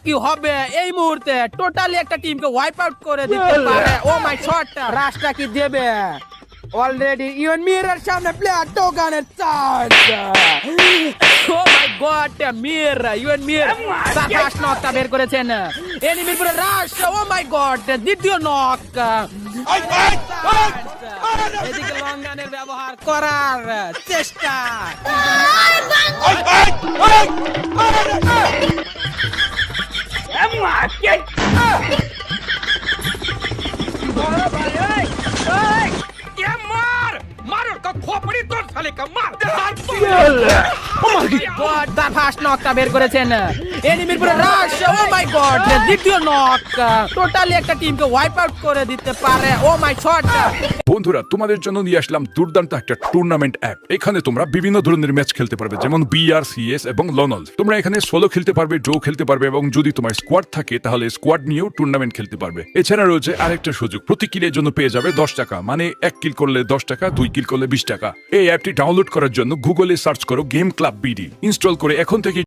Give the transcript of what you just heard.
কি হবে এই মুহূর্তে টোটালি একটা টিমকে ওয়াইপ আউট করে দিতে পারে। ও মাই শট, রাশটা কি দেবে? অলরেডি ইউএন মিরের সামনে প্লেয়ার টোকানের chance. Oh my god, Mir ইউএন মির ফার্স্ট নকটা বের করেছেন। এনিমির পুরো রাশ। ও মাই গড, দ্বিতীয় নক। এদিকে লঙ্গানের ব্যবহার করার চেষ্টা। ফার্স্ট নকটা বের করেছেন। এনিমির পুরো রাশ। ও মাই গড, দ্বিতীয় নক। টোটালি একটা টিমকে ওয়াইপ আউট করে দিতে পারে। ও মাই শট। বন্ধুরা, তোমাদের জন্য নিয়ে আসলাম দুর্দান্ত একটা টুর্নামেন্ট অ্যাপ। এখানে তোমরা বিভিন্ন ধরনের ম্যাচ খেলতে পারবে, যেমন বিআর, সিএস এবং লনল। তোমরা এখানে সোলো খেলতে পারবে, ডো খেলতে পারবে এবং যদি তোমার স্কোয়াড থাকে তাহলে স্কোয়াড নিয়েও টুর্নামেন্ট খেলতে পারবে। এছাড়া রয়েছে আরেকটা সুযোগ, প্রতি কিলের জন্য পেয়ে যাবে 10 টাকা, মানে 1 কিল করলে 10 টাকা, 2 কিল করলে 20 টাকা। এই অ্যাপটি ডাউনলোড করার জন্য গুগলে সার্চ করো গেম ক্লাব বিডি, ইনস্টল করে এখন থেকে